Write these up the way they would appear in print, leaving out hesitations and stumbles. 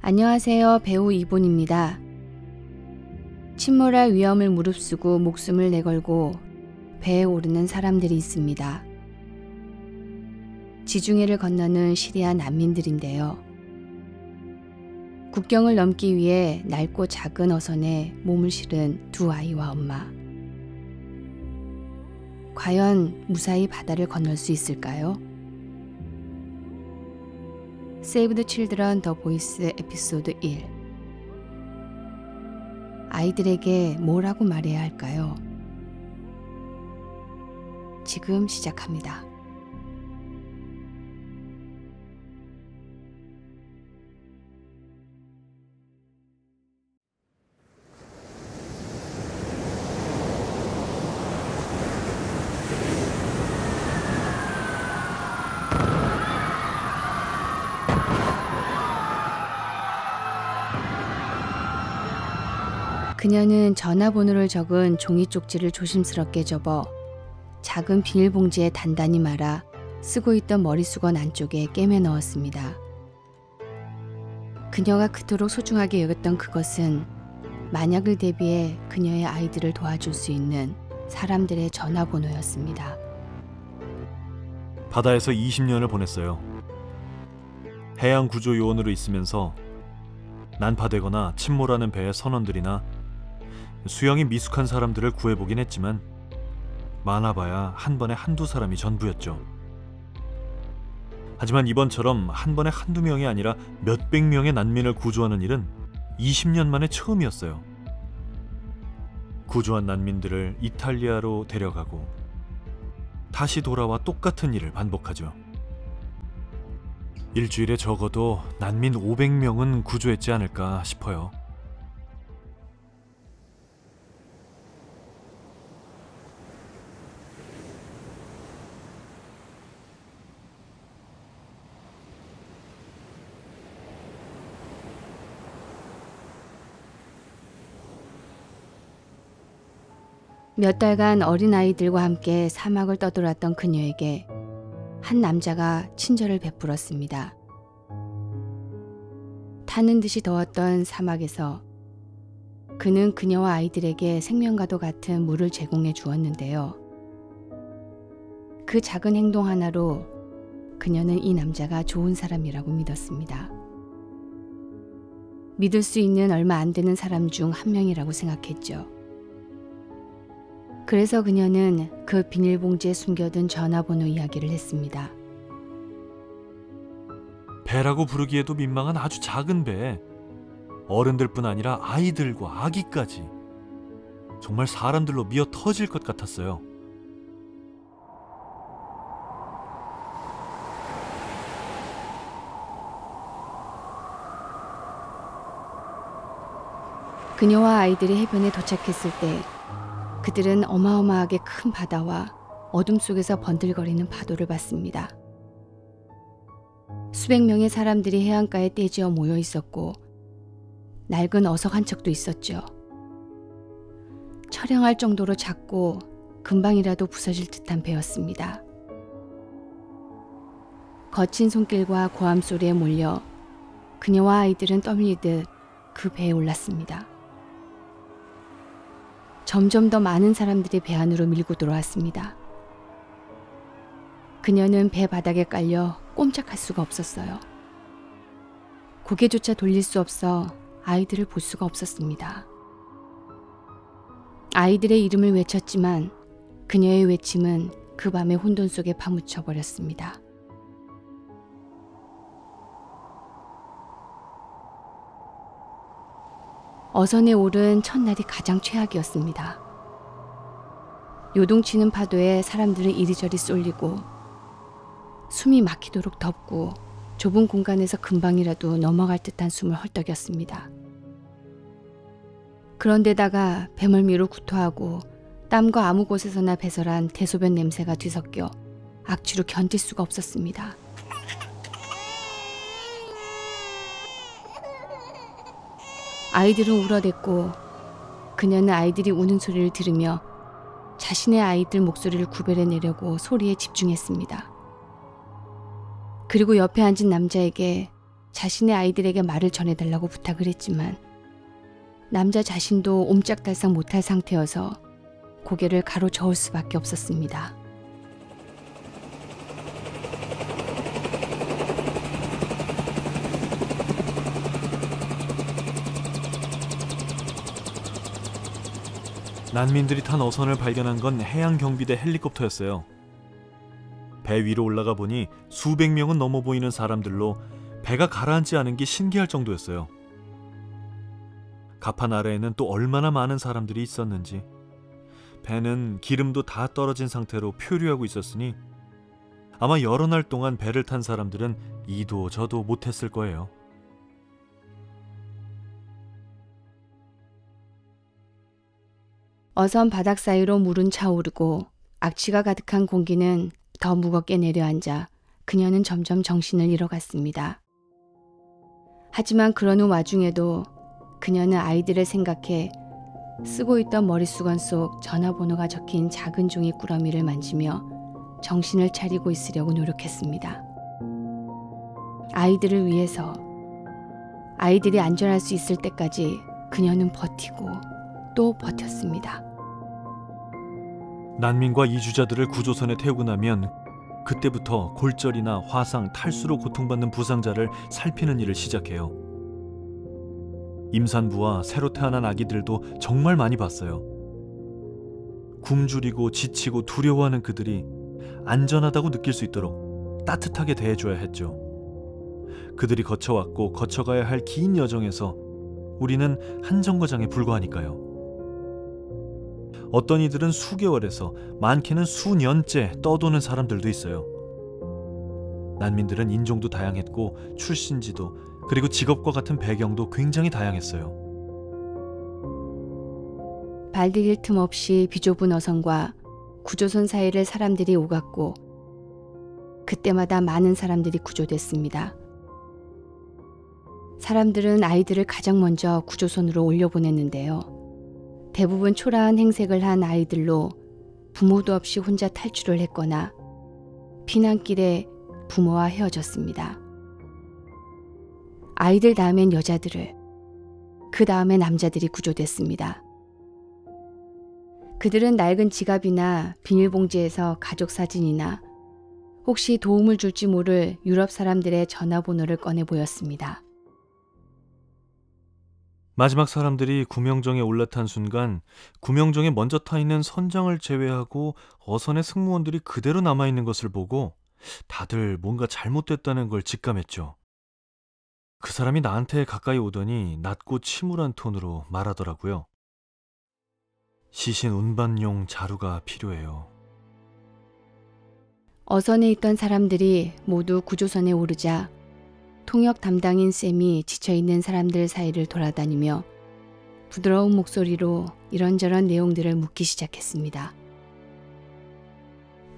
안녕하세요. 배우 이본입니다. 침몰할 위험을 무릅쓰고 목숨을 내걸고 배에 오르는 사람들이 있습니다. 지중해를 건너는 시리아 난민들인데요. 국경을 넘기 위해 낡고 작은 어선에 몸을 실은 두 아이와 엄마. 과연 무사히 바다를 건널 수 있을까요? Save the Children The Voice 에피소드 1. 아이들에게 뭐라고 말해야 할까요? 지금 시작합니다. 그녀는 전화번호를 적은 종이 쪽지를 조심스럽게 접어 작은 비닐봉지에 단단히 말아 쓰고 있던 머리수건 안쪽에 꿰매 넣었습니다. 그녀가 그토록 소중하게 여겼던 그것은 만약을 대비해 그녀의 아이들을 도와줄 수 있는 사람들의 전화번호였습니다. 바다에서 20년을 보냈어요. 해양구조요원으로 있으면서 난파되거나 침몰하는 배의 선원들이나 수영이 미숙한 사람들을 구해보긴 했지만 많아봐야 한 번에 한두 사람이 전부였죠. 하지만 이번처럼 한 번에 한두 명이 아니라 몇백 명의 난민을 구조하는 일은 20년 만에 처음이었어요. 구조한 난민들을 이탈리아로 데려가고 다시 돌아와 똑같은 일을 반복하죠. 일주일에 적어도 난민 500명은 구조했지 않을까 싶어요. 몇 달간 어린아이들과 함께 사막을 떠돌았던 그녀에게 한 남자가 친절을 베풀었습니다. 타는 듯이 더웠던 사막에서 그는 그녀와 아이들에게 생명과도 같은 물을 제공해 주었는데요. 그 작은 행동 하나로 그녀는 이 남자가 좋은 사람이라고 믿었습니다. 믿을 수 있는 얼마 안 되는 사람 중 한 명이라고 생각했죠. 그래서 그녀는 그 비닐봉지에 숨겨둔 전화번호 이야기를 했습니다. 배라고 부르기에도 민망한 아주 작은 배. 어른들뿐 아니라 아이들과 아기까지. 정말 사람들로 미어 터질 것 같았어요. 그녀와 아이들이 해변에 도착했을 때 그들은 어마어마하게 큰 바다와 어둠 속에서 번들거리는 파도를 봤습니다. 수백 명의 사람들이 해안가에 떼지어 모여 있었고 낡은 어석 한 척도 있었죠. 처량할 정도로 작고 금방이라도 부서질 듯한 배였습니다. 거친 손길과 고함 소리에 몰려 그녀와 아이들은 떠밀리듯 그 배에 올랐습니다. 점점 더 많은 사람들이 배 안으로 밀고 들어왔습니다. 그녀는 배 바닥에 깔려 꼼짝할 수가 없었어요. 고개조차 돌릴 수 없어 아이들을 볼 수가 없었습니다. 아이들의 이름을 외쳤지만 그녀의 외침은 그 밤의 혼돈 속에 파묻혀 버렸습니다. 어선에 오른 첫날이 가장 최악이었습니다. 요동치는 파도에 사람들은 이리저리 쏠리고 숨이 막히도록 덥고 좁은 공간에서 금방이라도 넘어갈 듯한 숨을 헐떡였습니다. 그런데다가 배멀미로 구토하고 땀과 아무 곳에서나 배설한 대소변 냄새가 뒤섞여 악취로 견딜 수가 없었습니다. 아이들은 울어댔고 그녀는 아이들이 우는 소리를 들으며 자신의 아이들 목소리를 구별해내려고 소리에 집중했습니다. 그리고 옆에 앉은 남자에게 자신의 아이들에게 말을 전해달라고 부탁을 했지만 남자 자신도 옴짝달싹 못할 상태여서 고개를 가로저을 수밖에 없었습니다. 난민들이 탄 어선을 발견한 건 해양경비대 헬리콥터였어요. 배 위로 올라가 보니 수백 명은 넘어 보이는 사람들로 배가 가라앉지 않은 게 신기할 정도였어요. 갑판 아래에는 또 얼마나 많은 사람들이 있었는지. 배는 기름도 다 떨어진 상태로 표류하고 있었으니 아마 여러 날 동안 배를 탄 사람들은 이도 저도 못했을 거예요. 어선 바닥 사이로 물은 차오르고 악취가 가득한 공기는 더 무겁게 내려앉아 그녀는 점점 정신을 잃어갔습니다. 하지만 그러는 와중에도 그녀는 아이들을 생각해 쓰고 있던 머리수건 속 전화번호가 적힌 작은 종이 꾸러미를 만지며 정신을 차리고 있으려고 노력했습니다. 아이들을 위해서, 아이들이 안전할 수 있을 때까지 그녀는 버티고 또 버텼습니다. 난민과 이주자들을 구조선에 태우고 나면 그때부터 골절이나 화상, 탈수로 고통받는 부상자를 살피는 일을 시작해요. 임산부와 새로 태어난 아기들도 정말 많이 봤어요. 굶주리고 지치고 두려워하는 그들이 안전하다고 느낄 수 있도록 따뜻하게 대해줘야 했죠. 그들이 거쳐왔고 거쳐가야 할 긴 여정에서 우리는 한 정거장에 불과하니까요. 어떤 이들은 수개월에서 많게는 수년째 떠도는 사람들도 있어요. 난민들은 인종도 다양했고 출신지도 그리고 직업과 같은 배경도 굉장히 다양했어요. 발 디딜 틈 없이 비좁은 어선과 구조선 사이를 사람들이 오갔고 그때마다 많은 사람들이 구조됐습니다. 사람들은 아이들을 가장 먼저 구조선으로 올려보냈는데요. 대부분 초라한 행색을 한 아이들로 부모도 없이 혼자 탈출을 했거나 피난길에 부모와 헤어졌습니다. 아이들 다음엔 여자들을, 그 다음에 남자들이 구조됐습니다. 그들은 낡은 지갑이나 비닐봉지에서 가족 사진이나 혹시 도움을 줄지 모를 유럽 사람들의 전화번호를 꺼내 보였습니다. 마지막 사람들이 구명정에 올라탄 순간 구명정에 먼저 타 있는 선장을 제외하고 어선의 승무원들이 그대로 남아있는 것을 보고 다들 뭔가 잘못됐다는 걸 직감했죠. 그 사람이 나한테 가까이 오더니 낮고 침울한 톤으로 말하더라고요. 시신 운반용 자루가 필요해요. 어선에 있던 사람들이 모두 구조선에 오르자 통역 담당인 샘이 지쳐있는 사람들 사이를 돌아다니며 부드러운 목소리로 이런저런 내용들을 묻기 시작했습니다.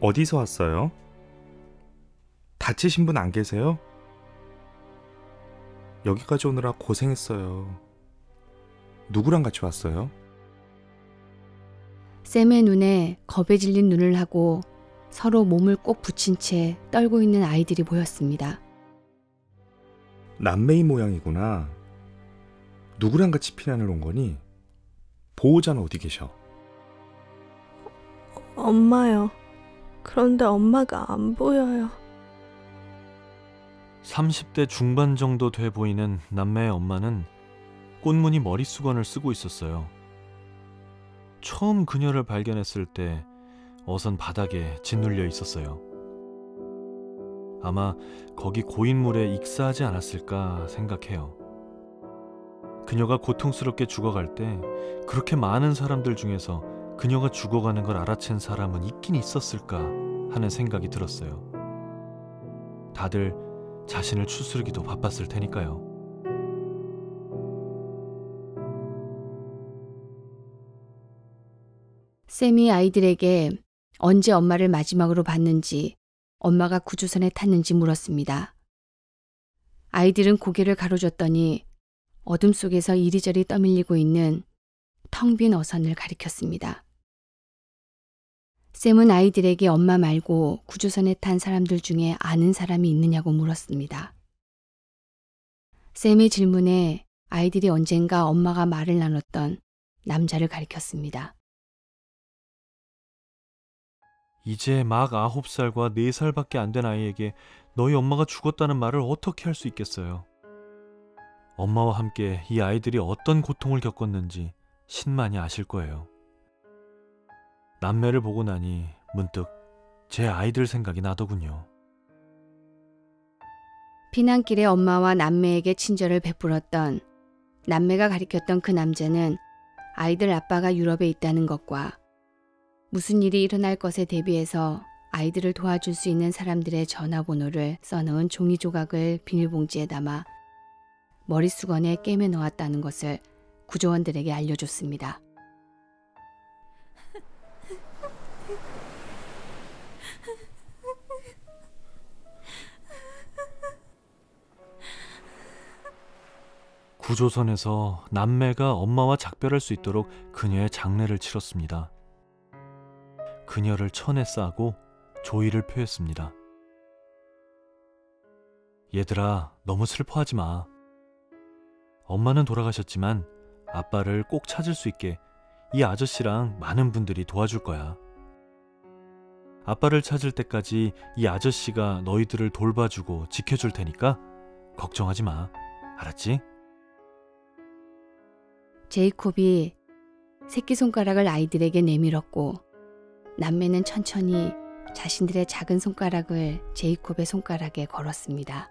어디서 왔어요? 다치신 분 안 계세요? 여기까지 오느라 고생했어요. 누구랑 같이 왔어요? 샘의 눈에 겁에 질린 눈을 하고 서로 몸을 꼭 붙인 채 떨고 있는 아이들이 보였습니다. 남매인 모양이구나. 누구랑 같이 피난을 온 거니? 보호자는 어디 계셔? 엄마요. 그런데 엄마가 안 보여요. 30대 중반 정도 돼 보이는 남매의 엄마는 꽃무늬 머리수건을 쓰고 있었어요. 처음 그녀를 발견했을 때 어선 바닥에 짓눌려 있었어요. 아마 거기 고인물에 익사하지 않았을까 생각해요. 그녀가 고통스럽게 죽어갈 때 그렇게 많은 사람들 중에서 그녀가 죽어가는 걸 알아챈 사람은 있긴 있었을까 하는 생각이 들었어요. 다들 자신을 추스르기도 바빴을 테니까요. 샘이 아이들에게 언제 엄마를 마지막으로 봤는지, 엄마가 구조선에 탔는지 물었습니다. 아이들은 고개를 가로줬더니 어둠 속에서 이리저리 떠밀리고 있는 텅 빈 어선을 가리켰습니다. 샘은 아이들에게 엄마 말고 구조선에 탄 사람들 중에 아는 사람이 있느냐고 물었습니다. 샘의 질문에 아이들이 언젠가 엄마가 말을 나눴던 남자를 가리켰습니다. 이제 막 9살과 4살밖에 안 된 아이에게 너희 엄마가 죽었다는 말을 어떻게 할 수 있겠어요? 엄마와 함께 이 아이들이 어떤 고통을 겪었는지 신만이 아실 거예요. 남매를 보고 나니 문득 제 아이들 생각이 나더군요. 피난길에 엄마와 남매에게 친절을 베풀었던 남매가 가리켰던 그 남자는 아이들 아빠가 유럽에 있다는 것과 무슨 일이 일어날 것에 대비해서 아이들을 도와줄 수 있는 사람들의 전화번호를 써놓은 종이 조각을 비닐봉지에 담아 머릿수건에 꿰매 넣었다는 것을 구조원들에게 알려줬습니다. 구조선에서 남매가 엄마와 작별할 수 있도록 그녀의 장례를 치렀습니다. 그녀를 천에 싸고 조의를 표했습니다. 얘들아, 너무 슬퍼하지 마. 엄마는 돌아가셨지만 아빠를 꼭 찾을 수 있게 이 아저씨랑 많은 분들이 도와줄 거야. 아빠를 찾을 때까지 이 아저씨가 너희들을 돌봐주고 지켜줄 테니까 걱정하지 마. 알았지? 제이콥이 새끼손가락을 아이들에게 내밀었고 남매는 천천히 자신들의 작은 손가락을 제이콥의 손가락에 걸었습니다.